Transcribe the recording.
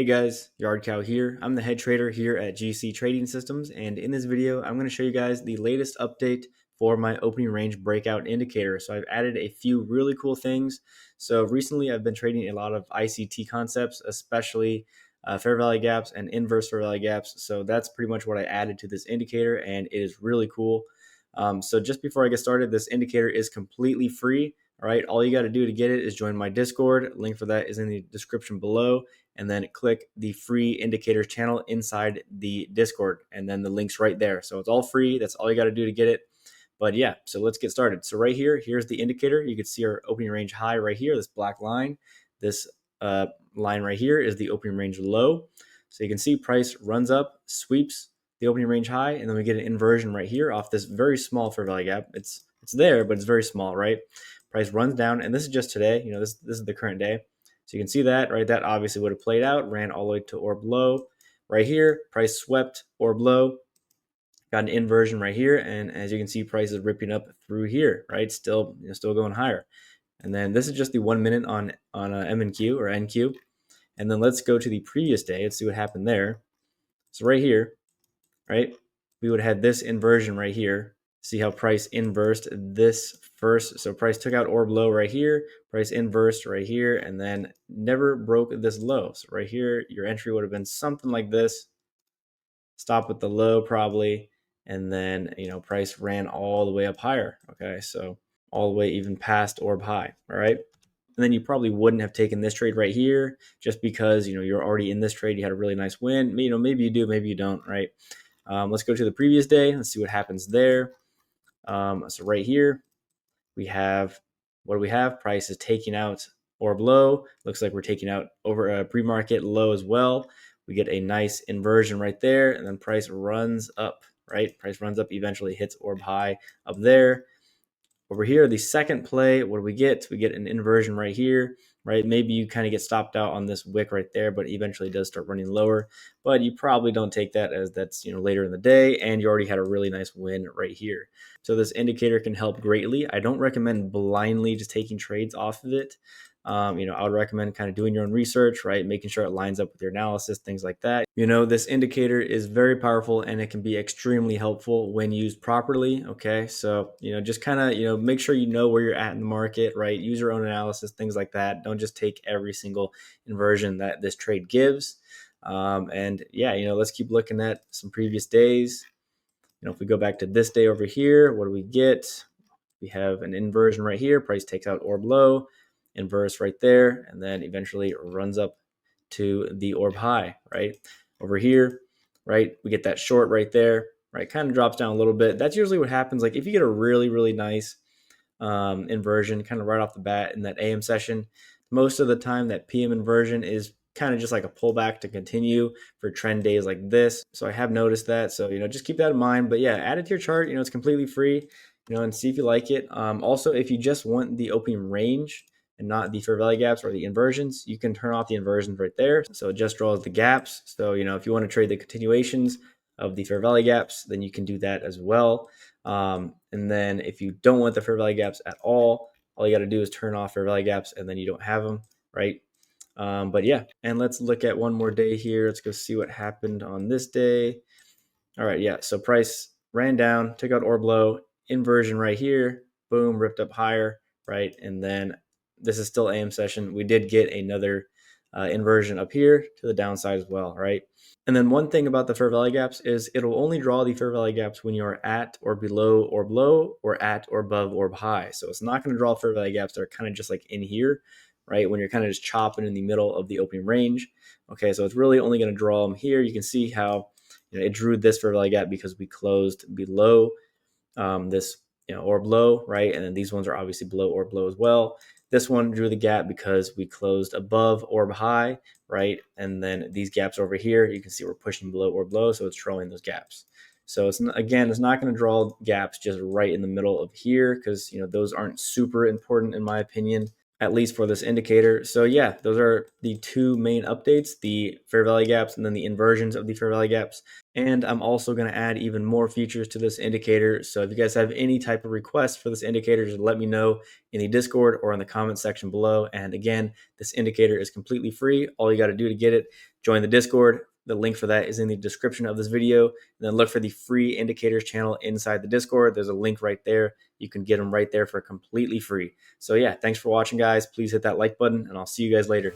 Hey guys, Yard Cow here. I'm the head trader here at GC Trading Systems, and in this video, I'm going to show you guys the latest update for my opening range breakout indicator. So I've added a few really cool things. So recently, I've been trading a lot of ICT concepts, especially fair value gaps and inverse fair value gaps. So that's pretty much what I added to this indicator, and it is really cool. So just before I get started, this indicator is completely free. All right, all you got to do to get it is join my Discord. Link for that is in the description below, and then click the free indicators channel inside the Discord, and then the link's right there. So it's all free. That's all you got to do to get it. But yeah, so let's get started. So right here, here's the indicator. You can see our opening range high right here, this black line. This line right here is the opening range low. So you can see price runs up, sweeps the opening range high, and then we get an inversion right here off this very small fair value gap. It's there, but it's very small, right? Price runs down, and this is just today. This is the current day. So you can see that, right? That obviously would have played out, ran all the way to orb low. Right here, price swept orb low, got an inversion right here, and as you can see, price is ripping up through here, right? Still going higher. And then this is just the 1 minute on MNQ or NQ. And then let's go to the previous day. Let's see what happened there. So right here, right, we would have had this inversion right here. See how price inversed this first. So price took out orb low right here, price inversed right here, and then never broke this low. So right here, your entry would have been something like this. Stop with the low probably, and then price ran all the way up higher. Okay, so all the way even past orb high. All right. And then you probably wouldn't have taken this trade right here just because you're already in this trade. You had a really nice win. Maybe you do, maybe you don't, right? Let's go to the previous day. Let's see what happens there. So right here, we have, what do we have? Price is taking out orb low. Looks like we're taking out over a pre-market low as well. We get a nice inversion right there, and then price runs up, right? Price runs up, eventually hits orb high up there. Over here, the second play, what do we get? We get an inversion right here, right? Maybe you kind of get stopped out on this wick right there, but eventually it does start running lower. But you probably don't take that as that's later in the day, and you already had a really nice win right here. So this indicator can help greatly. I don't recommend blindly just taking trades off of it. I would recommend kind of doing your own research, right? Making sure it lines up with your analysis, things like that. This indicator is very powerful, and it can be extremely helpful when used properly. Okay, so just kind of make sure you know where you're at in the market, right? Use your own analysis, things like that. Don't just take every single inversion that this trade gives. And yeah, let's keep looking at some previous days. If we go back to this day over here, what do we get? We have an inversion right here. Price takes out orb low, inverse right there, and then eventually runs up to the orb high, right? Over here, right, we get that short right there, right? Kind of drops down a little bit. That's usually what happens. Like if you get a really, really nice inversion kind of right off the bat in that AM session, most of the time that PM inversion is kind of just like a pullback to continue for trend days like this. So I have noticed that. So, just keep that in mind. But yeah, add it to your chart. It's completely free, and see if you like it. Also, if you just want the opening range and not the fair value gaps or the inversions, you can turn off the inversions right there. So it just draws the gaps. So, if you want to trade the continuations of the fair value gaps, then you can do that as well. And then if you don't want the fair value gaps at all you got to do is turn off fair value gaps, and then you don't have them, right? But yeah, and let's look at one more day here. Let's go see what happened on this day. All right, yeah, so price ran down, took out orb low, inversion right here, boom, ripped up higher, right? And then this is still AM session. We did get another inversion up here to the downside as well, right? And then one thing about the fair value gaps is it'll only draw the fair value gaps when you're at or below orb low or at or above orb high. So it's not going to draw fair value gaps that are kind of just like in here, right? When you're kind of just chopping in the middle of the opening range. Okay, so it's really only going to draw them here. You can see how it drew this fair value gap because we closed below this orb low, right? And then these ones are obviously below orb low as well. This one drew the gap because we closed above orb high, right? And then these gaps over here, you can see we're pushing below orb low, so it's drawing those gaps. So it's not going to draw gaps just right in the middle of here because those aren't super important in my opinion. at least for this indicator. So yeah, those are the two main updates, the fair value gaps and then the inversions of the fair value gaps. And I'm also going to add even more features to this indicator. So if you guys have any type of requests for this indicator, just let me know in the Discord or in the comment section below. And again, this indicator is completely free. All you got to do to get it, join the Discord. The link for that is in the description of this video. And then look for the free indicators channel inside the Discord. There's a link right there. You can get them right there for completely free. So yeah, thanks for watching, guys. Please hit that like button, and I'll see you guys later.